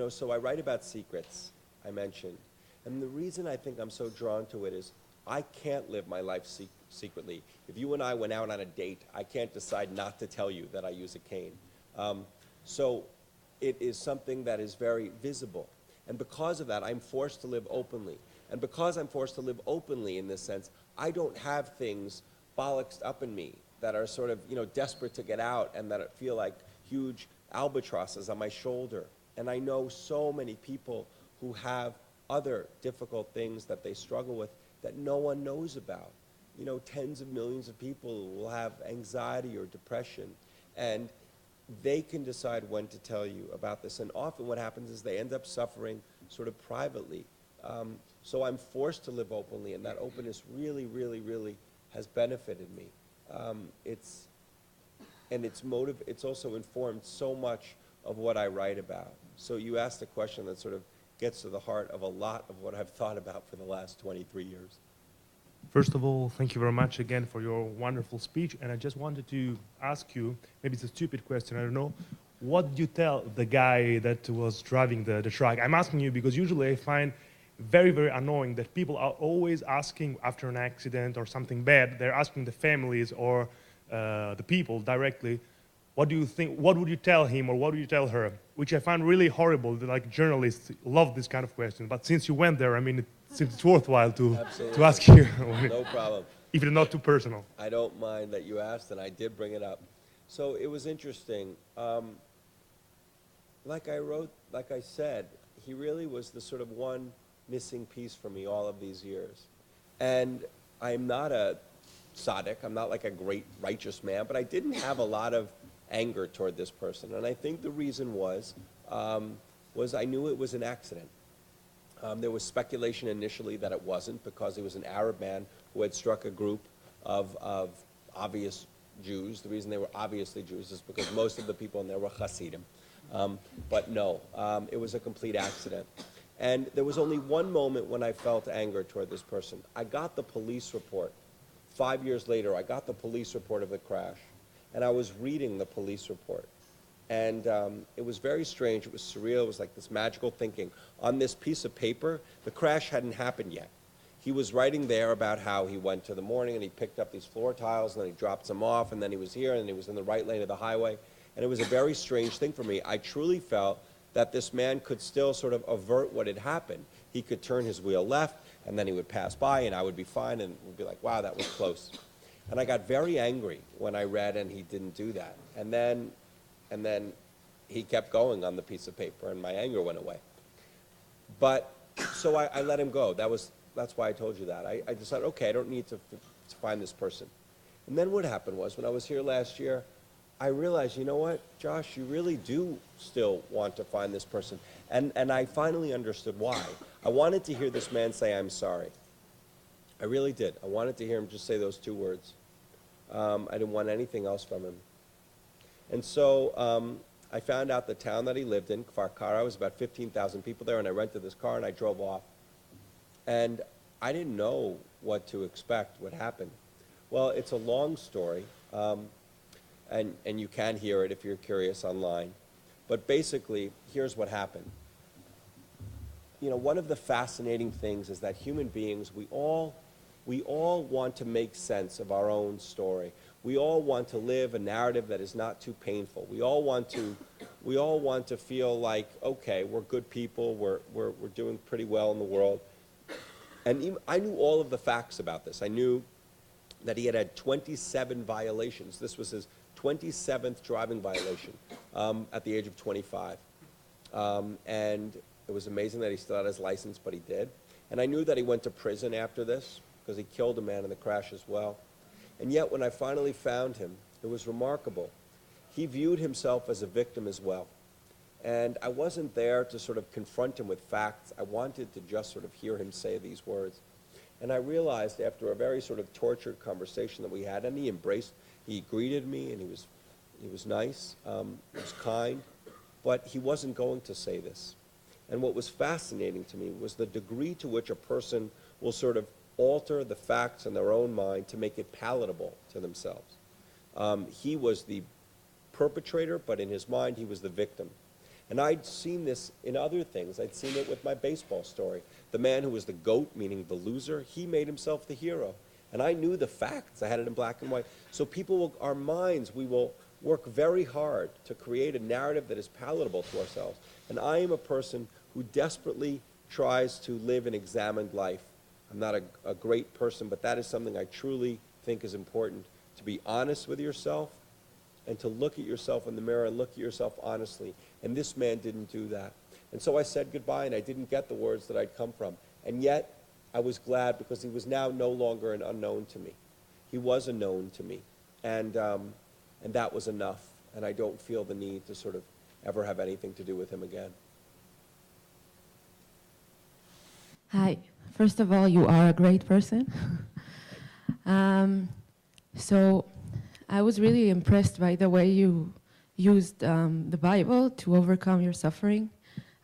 so I write about secrets, I mentioned, and the reason I think I'm so drawn to it is I can't live my life secretly. If you and I went out on a date, I can't decide not to tell you that I use a cane. So it is something that is very visible. And because of that, I'm forced to live openly. And because I'm forced to live openly in this sense, I don't have things bollocksed up in me that are sort of, desperate to get out and that feel like huge albatrosses on my shoulder. And I know so many people who have other difficult things that they struggle with that no one knows about. Tens of millions of people will have anxiety or depression, and they can decide when to tell you about this. And often what happens is they end up suffering sort of privately. So I'm forced to live openly, and that openness really, really, really has benefited me. It's also informed so much of what I write about. So you asked a question that sort of gets to the heart of a lot of what I've thought about for the last 23 years. First of all, thank you very much again for your wonderful speech. And I just wanted to ask you, maybe it's a stupid question, I don't know, what did you tell the guy that was driving the truck? I'm asking you because usually I find very, very annoying that people are always asking after an accident or something bad, they're asking the families or the people directly, what do you think, what would you tell him or what would you tell her? Which I find really horrible, that like journalists love this kind of question. But since you went there, I mean, it's worthwhile to ask you. No problem. If it's not too personal. I don't mind that you asked, and I did bring it up. So it was interesting. Like I said, he really was the sort of one missing piece for me all of these years. And I'm not a tzaddik, I'm not like a great righteous man, but I didn't have a lot of anger toward this person. And I think the reason was I knew it was an accident. There was speculation initially that it wasn't, because he was an Arab man who had struck a group of obvious Jews. The reason they were obviously Jews is because most of the people in there were Hasidim. But no, it was a complete accident. And there was only one moment when I felt anger toward this person. I got the police report. 5 years later, I got the police report of the crash. And I was reading the police report. And it was very strange. It was surreal. It was like this magical thinking. On this piece of paper, the crash hadn't happened yet. He was writing there about how he went to the morning and he picked up these floor tiles and then he dropped them off and then he was here and he was in the right lane of the highway. And it was a very strange thing for me. I truly felt that this man could still sort of avert what had happened. He could turn his wheel left and then he would pass by and I would be fine and would be like, wow, that was close. And I got very angry when I read and he didn't do that. And then he kept going on the piece of paper and my anger went away. But, so I let him go. That was that's why I told you that. I decided, okay, I don't need to find this person. And then what happened was, when I was here last year, I realized, you know what, Josh, you really do still want to find this person. And I finally understood why. I wanted to hear this man say, I'm sorry. I really did. I wanted to hear him just say those 2 words. I didn't want anything else from him. And so I found out the town that he lived in, Kfar was about 15,000 people there, and I rented this car and I drove off. And I didn't know what to expect, what happened. Well, it's a long story, and you can hear it if you're curious online. But basically, here's what happened. You know, one of the fascinating things is that human beings, we all want to make sense of our own story. We all want to live a narrative that is not too painful. We all want to feel like, okay, we're good people, we're doing pretty well in the world. And even, I knew all of the facts about this. I knew that he had had 27 violations. This was his 27th driving violation at the age of 25. And it was amazing that he still had his license, but he did. And I knew that he went to prison after this because he killed a man in the crash as well. And yet, when I finally found him, it was remarkable. He viewed himself as a victim as well. And I wasn't there to sort of confront him with facts. I wanted to just sort of hear him say these words. And I realized after a very sort of tortured conversation that we had, and he greeted me, and he was nice, he was kind, but he wasn't going to say this. And what was fascinating to me was the degree to which a person will sort of alter the facts in their own mind to make it palatable to themselves. He was the perpetrator, but in his mind, he was the victim. And I'd seen this in other things. I'd seen it with my baseball story. The man who was the GOAT, meaning the loser, he made himself the hero. And I knew the facts. I had it in black and white. So our minds, we will work very hard to create a narrative that is palatable to ourselves. And I am a person who desperately tries to live an examined life. I'm not a great person, but that is something I truly think is important, to be honest with yourself and to look at yourself in the mirror and look at yourself honestly. And this man didn't do that. And so I said goodbye, and I didn't get the words that I'd come from. And yet, I was glad because he was now no longer an unknown to me. He was a known to me. And that was enough. And I don't feel the need to sort of ever have anything to do with him again. Hi. First of all, you are a great person. So I was really impressed by the way you used the Bible to overcome your suffering.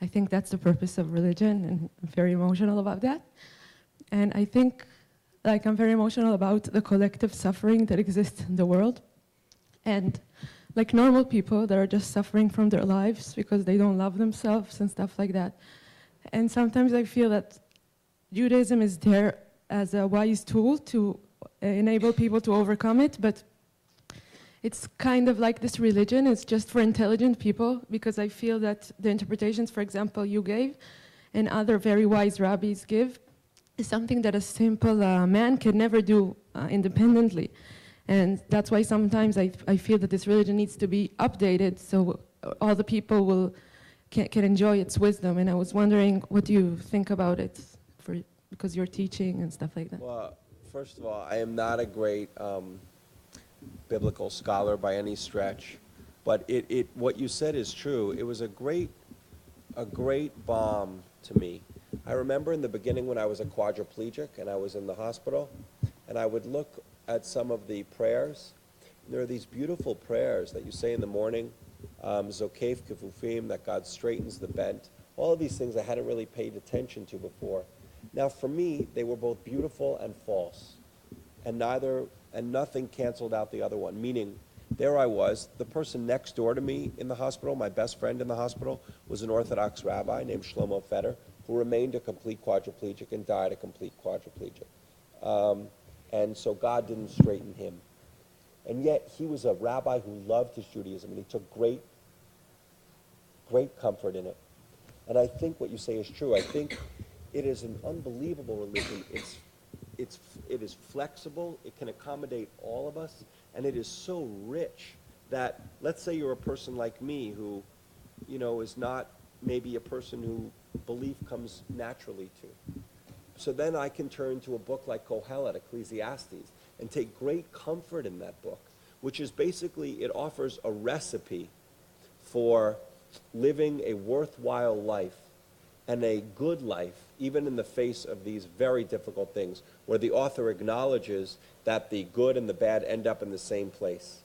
I think that's the purpose of religion, and I'm very emotional about that. And I think, like, I'm very emotional about the collective suffering that exists in the world. And like normal people that are just suffering from their lives because they don't love themselves and stuff like that. And sometimes I feel that Judaism is there as a wise tool to enable people to overcome it, but it's kind of like this religion. It's just for intelligent people, because I feel that the interpretations, for example, you gave and other very wise rabbis give is something that a simple man can never do independently. And that's why sometimes I feel that this religion needs to be updated so all the people can enjoy its wisdom. And I was wondering, what do you think about it, because you're teaching and stuff like that? Well, first of all, I am not a great biblical scholar by any stretch, but what you said is true. It was a great balm to me. I remember in the beginning when I was a quadriplegic and I was in the hospital, and I would look at some of the prayers. There are these beautiful prayers that you say in the morning, Zokef Kefufim, that God straightens the bent. All of these things I hadn't really paid attention to before. Now for me, they were both beautiful and false, and nothing canceled out the other one, meaning there I was, the person next door to me in the hospital, my best friend in the hospital, was an Orthodox rabbi named Shlomo Feder, who remained a complete quadriplegic and died a complete quadriplegic. And so God didn't straighten him. And yet he was a rabbi who loved his Judaism, and he took great comfort in it. And I think what you say is true. I think it is an unbelievable religion. It is flexible, it can accommodate all of us, and it is so rich that, let's say you're a person like me who, is not maybe a person who belief comes naturally to. So then I can turn to a book like Kohelet, Ecclesiastes, and take great comfort in that book, which is basically, it offers a recipe for living a worthwhile life and a good life, even in the face of these very difficult things, where the author acknowledges that the good and the bad end up in the same place.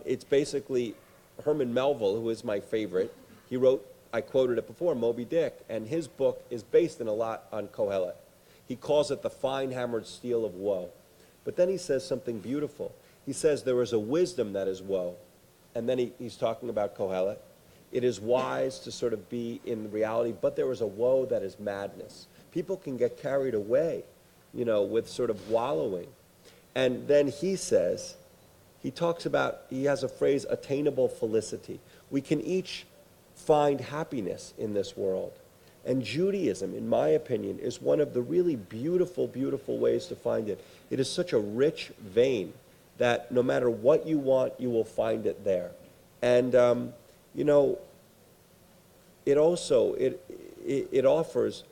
It's basically Herman Melville, who is my favorite. He wrote, I quoted it before, Moby Dick, and his book is based in a lot on Kohelet. He calls it the fine hammered steel of woe. But then he says something beautiful. He says there is a wisdom that is woe. And then he's talking about Kohelet. It is wise to sort of be in reality, but there is a woe that is madness. People can get carried away, with sort of wallowing. And then he says, he has a phrase, attainable felicity. We can each find happiness in this world. And Judaism, in my opinion, is one of the really beautiful, beautiful ways to find it. It is such a rich vein that no matter what you want, you will find it there. And, it also, it offers,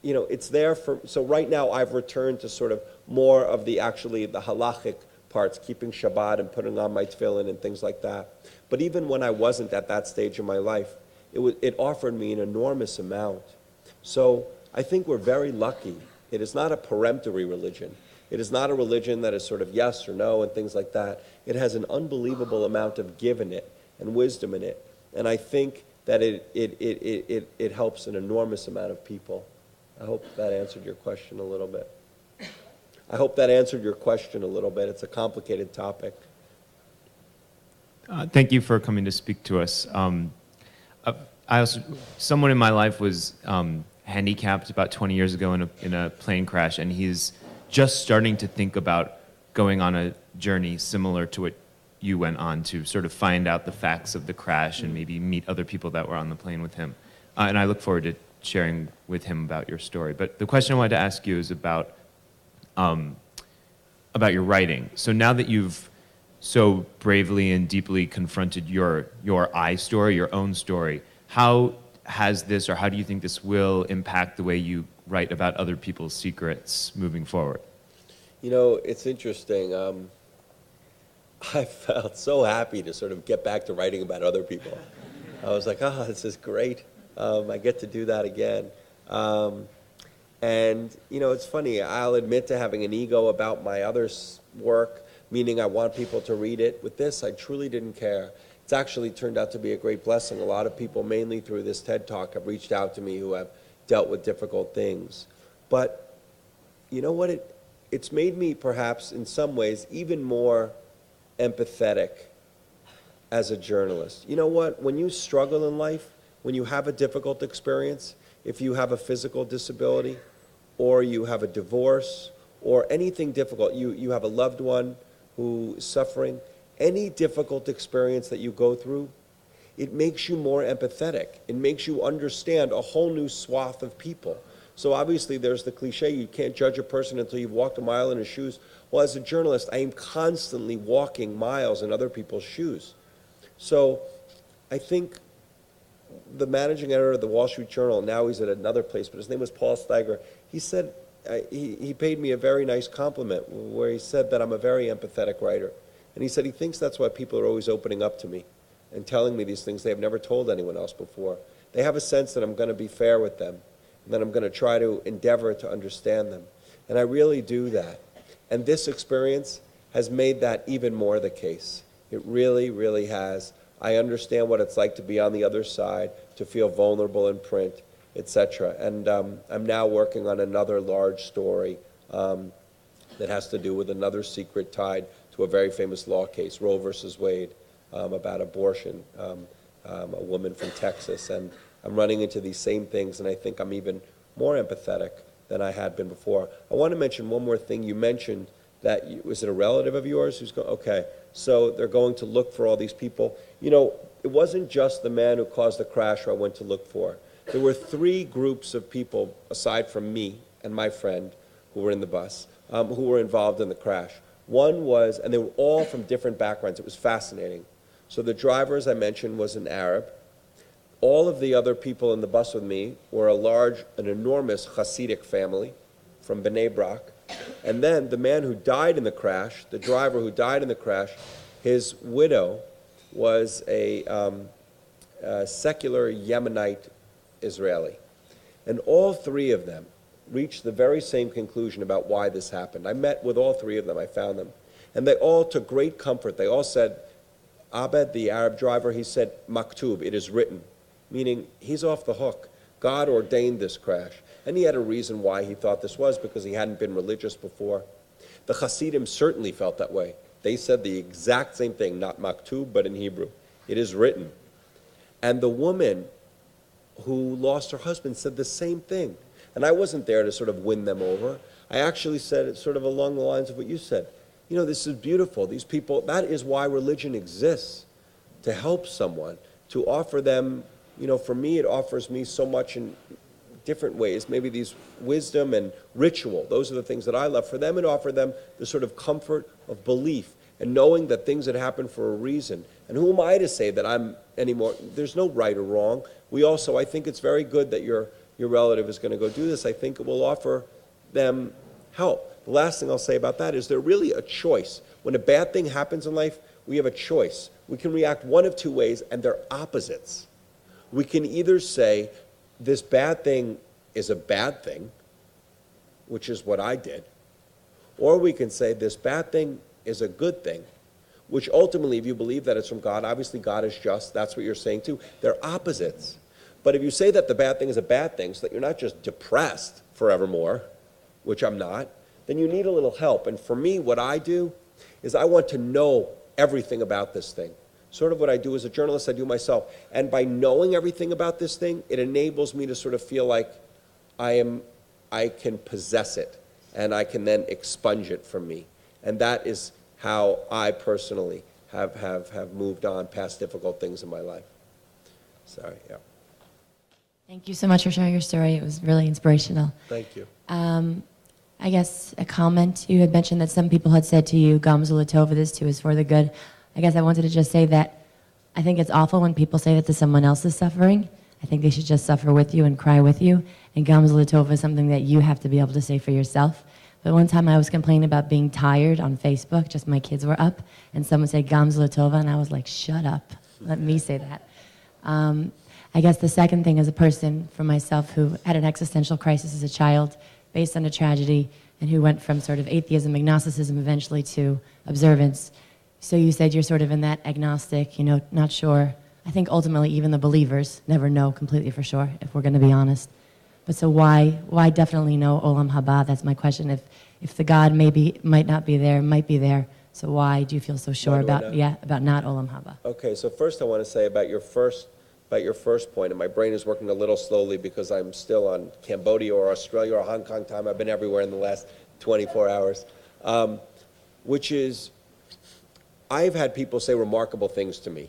it's there for, so right now I've returned to sort of more of the halachic parts, keeping Shabbat and putting on my tefillin and things like that. But even when I wasn't at that stage in my life, it offered me an enormous amount. So I think we're very lucky. It is not a peremptory religion. It is not a religion that is sort of yes or no and things like that. It has an unbelievable amount of give in it and wisdom in it. And I think that it helps an enormous amount of people. I hope that answered your question a little bit. It's a complicated topic. Thank you for coming to speak to us. Someone in my life was handicapped about 20 years ago in a plane crash, and he's just starting to think about going on a journey similar to what you went on, to sort of find out the facts of the crash and maybe meet other people that were on the plane with him. And I look forward to sharing with him about your story. But the question I wanted to ask you is about your writing. So now that you've so bravely and deeply confronted your I story, your own story, how has this, or how do you think this will impact the way you write about other people's secrets moving forward? It's interesting. I felt so happy to sort of get back to writing about other people. I was like, this is great. I get to do that again. It's funny. I'll admit to having an ego about my other work, meaning I want people to read it. With this, I truly didn't care. It's actually turned out to be a great blessing. A lot of people, mainly through this TED Talk, have reached out to me who have dealt with difficult things. But you know what? It's made me, perhaps, in some ways, even more empathetic as a journalist. You know what? When you struggle in life, when you have a difficult experience, if you have a physical disability, or you have a divorce, or anything difficult, you have a loved one who is suffering, any difficult experience that you go through, it makes you more empathetic. It makes you understand a whole new swath of people. So obviously there's the cliche, you can't judge a person until you've walked a mile in his shoes. Well, as a journalist, I am constantly walking miles in other people's shoes. So I think the managing editor of the Wall Street Journal, now he's at another place, but his name was Paul Steiger, he said, he paid me a very nice compliment where he said that I'm a very empathetic writer. And he said he thinks that's why people are always opening up to me and telling me these things they have never told anyone else before. They have a sense that I'm going to be fair with them, and that I'm going to try to endeavor to understand them. And I really do that. And this experience has made that even more the case. It really, really has. I understand what it's like to be on the other side, to feel vulnerable in print, etc. And I'm now working on another large story that has to do with another secret tied to a very famous law case, Roe versus Wade, about abortion, a woman from Texas. And I'm running into these same things, and I think I'm even more empathetic than I had been before. I want to mention one more thing. You mentioned that, was it a relative of yours who's going, okay, so they're going to look for all these people. You know, it wasn't just the man who caused the crash who I went to look for. There were 3 groups of people, aside from me and my friend who were in the bus, who were involved in the crash. One was, and they were all from different backgrounds. It was fascinating. So the driver, as I mentioned, was an Arab. All of the other people in the bus with me were an enormous Hasidic family from Bnei Brak. And then the man who died in the crash, the driver who died in the crash, his widow was a secular Yemenite Israeli. And all three of them reached the very same conclusion about why this happened. I met with all three of them, I found them. And they all took great comfort. They all said, Abed, the Arab driver, he said, Maktub, it is written, meaning he's off the hook. God ordained this crash. And he had a reason why he thought this was, because he hadn't been religious before. The Hasidim certainly felt that way. They said the exact same thing, not Maktub, but in Hebrew. It is written. And the woman who lost her husband said the same thing. And I wasn't there to sort of win them over. I actually said it sort of along the lines of what you said. You know, this is beautiful. These people, that is why religion exists, to help someone, to offer them, you know, for me, it offers me so much in different ways. Maybe these wisdom and ritual, those are the things that I love. For them, it offered them the sort of comfort of belief and knowing that things had happened for a reason. And who am I to say that I'm anymore? There's no right or wrong. We also, I think it's very good that your relative is going to go do this. I think it will offer them help. The last thing I'll say about that is there's really a choice. When a bad thing happens in life, we have a choice. We can react one of two ways, and they're opposites. We can either say, this bad thing is a bad thing, which is what I did, or we can say, this bad thing is a good thing, which ultimately, if you believe that it's from God, obviously God is just, that's what you're saying too. They're opposites. But if you say that the bad thing is a bad thing, so that you're not just depressed forevermore, which I'm not, then you need a little help. And for me, what I do is I want to know everything about this thing. Sort of what I do as a journalist, I do myself. And by knowing everything about this thing, it enables me to sort of feel like I can possess it, and I can then expunge it from me. And that is how I personally have moved on past difficult things in my life. Sorry, yeah. Thank you so much for sharing your story. It was really inspirational. Thank you. I guess a comment, you had mentioned that some people had said to you, Gamzula Tova, this too is for the good. I guess I wanted to just say that I think it's awful when people say that to someone else's suffering. I think they should just suffer with you and cry with you. And Gamzula Tova is something that you have to be able to say for yourself. But one time I was complaining about being tired on Facebook, just my kids were up, and someone said Gamzula Tova, and I was like, shut up, let me say that. I guess the second thing, as a person for myself who had an existential crisis as a child based on a tragedy, and who went from sort of atheism, agnosticism, eventually to observance. So you said you're sort of in that agnostic, you know, not sure. I think ultimately even the believers never know completely for sure, if we're going to be honest. But so why definitely no Olam Haba? That's my question. If the God might not be there, might be there, so why do you feel so sure about not Olam Haba? Okay, so first I want to say about your first point, and my brain is working a little slowly because I'm still on Cambodia or Australia or Hong Kong time. I've been everywhere in the last 24 hours, which is, I've had people say remarkable things to me,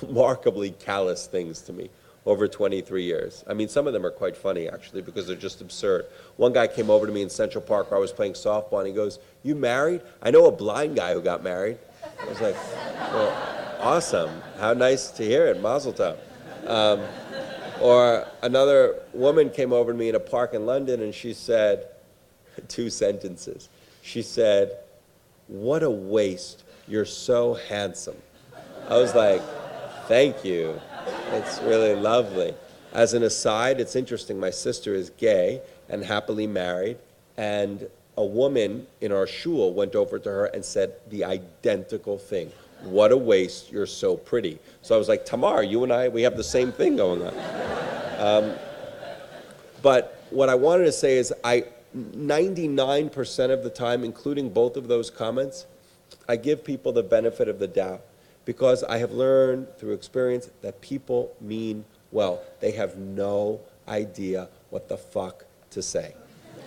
remarkably callous things to me over 23 years. I mean, some of them are quite funny, actually, because they're just absurd. One guy came over to me in Central Park where I was playing softball, and he goes, "You married? I know a blind guy who got married." I was like, well, awesome. How nice to hear it. Mazel tov. Or another woman came over to me in a park in London, and she said, 2 sentences. She said, "What a waste. You're so handsome." I was like, thank you. It's really lovely. As an aside, it's interesting. My sister is gay and happily married, and a woman in our shul went over to her and said the identical thing. "What a waste, you're so pretty." So I was like, Tamar, you and I, we have the same thing going on. But what I wanted to say is 99% of the time, including both of those comments, I give people the benefit of the doubt, because I have learned through experience that people mean well. They have no idea what the fuck to say.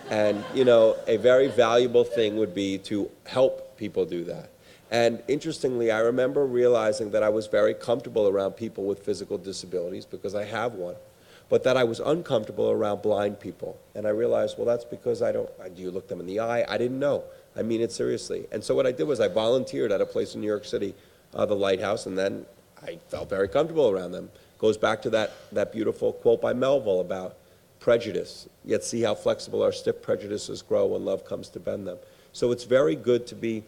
And, you know, a very valuable thing would be to help people do that. And interestingly, I remember realizing that I was very comfortable around people with physical disabilities, because I have one, but that I was uncomfortable around blind people. And I realized, well, that's because do you look them in the eye? I didn't know. I mean it seriously. And so what I did was I volunteered at a place in New York City, the Lighthouse, and then I felt very comfortable around them. Goes back to that beautiful quote by Melville about prejudice, yet see how flexible our stiff prejudices grow when love comes to bend them. So it's very good to be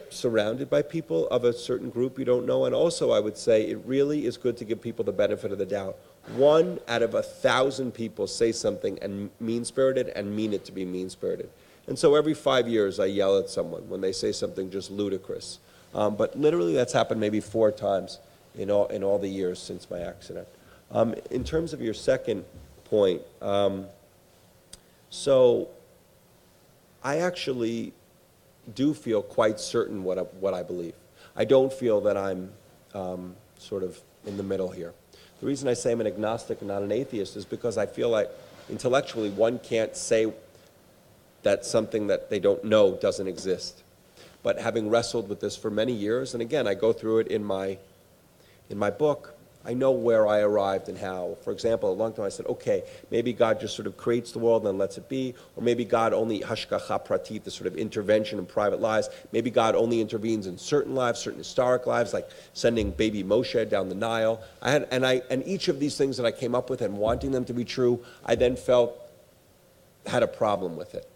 surrounded by people of a certain group you don't know, and also I would say it really is good to give people the benefit of the doubt. 1 out of 1,000 people say something and mean-spirited and mean it to be mean-spirited. And so every 5 years I yell at someone when they say something just ludicrous. But literally that's happened maybe 4 times in all the years since my accident. In terms of your second point, so I actually do feel quite certain what I believe. I don't feel that I'm sort of in the middle here. The reason I say I'm an agnostic and not an atheist is because I feel like intellectually one can't say that something that they don't know doesn't exist. But having wrestled with this for many years, and again, I go through it in my book, I know where I arrived and how. For example, a long time I said, okay, maybe God just sort of creates the world and then lets it be, or maybe God only hashgacha pratit, the sort of intervention in private lives. Maybe God only intervenes in certain lives, certain historic lives, like sending baby Moshe down the Nile. And each of these things that I came up with and wanting them to be true, I then felt had a problem with it.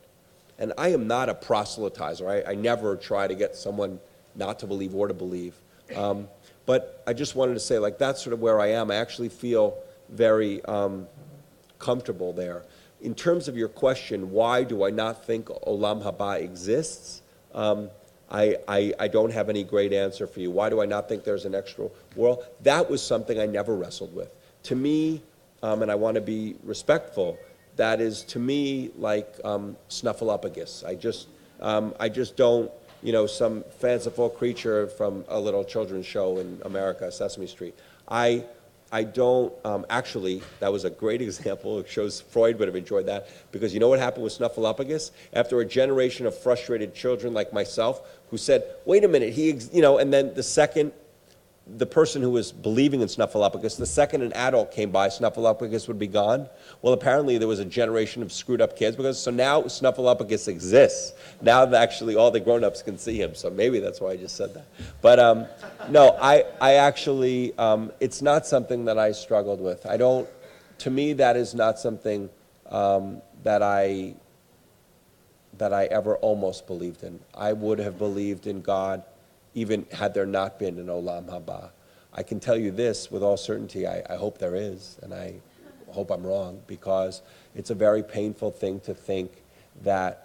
And I am not a proselytizer. I never try to get someone not to believe or to believe. But I just wanted to say, like, that's sort of where I am. I actually feel very comfortable there. In terms of your question, why do I not think Olam Haba exists? I don't have any great answer for you. Why do I not think there's an extra world? That was something I never wrestled with. To me, and I want to be respectful, that is to me like snuffleupagus. I just don't, some fanciful creature from a little children's show in America, Sesame Street. I don't, actually, that was a great example. It shows Freud would have enjoyed that, because you know what happened with snuffleupagus? After a generation of frustrated children like myself who said, wait a minute, and then the person who was believing in snuffleupagus, the second an adult came by, snuffleupagus would be gone. Well, apparently there was a generation of screwed up kids, so now snuffleupagus exists. Now actually all the grown-ups can see him, so maybe that's why I just said that. But no, I actually, it's not something that I struggled with. To me, that is not something that I ever almost believed in. I would have believed in God even had there not been an Olam Haba. I can tell you this with all certainty, I hope there is, and I hope I'm wrong, because it's a very painful thing to think that,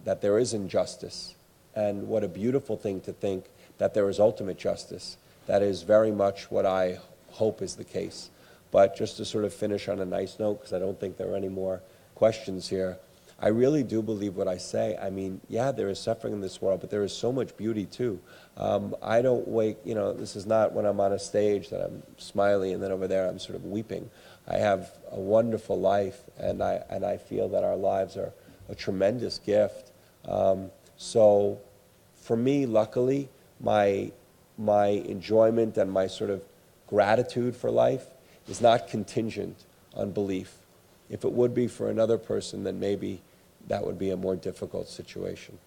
that there is injustice, and what a beautiful thing to think that there is ultimate justice. That is very much what I hope is the case. But just to sort of finish on a nice note, because I don't think there are any more questions here, I really do believe what I say. I mean, yeah, there is suffering in this world, but there is so much beauty too. I don't wake, this is not when I'm on a stage that I'm smiling and then over there I'm sort of weeping. I have a wonderful life, and I feel that our lives are a tremendous gift. So for me, luckily, my enjoyment and my sort of gratitude for life is not contingent on belief. If it would be for another person, then maybe that would be a more difficult situation.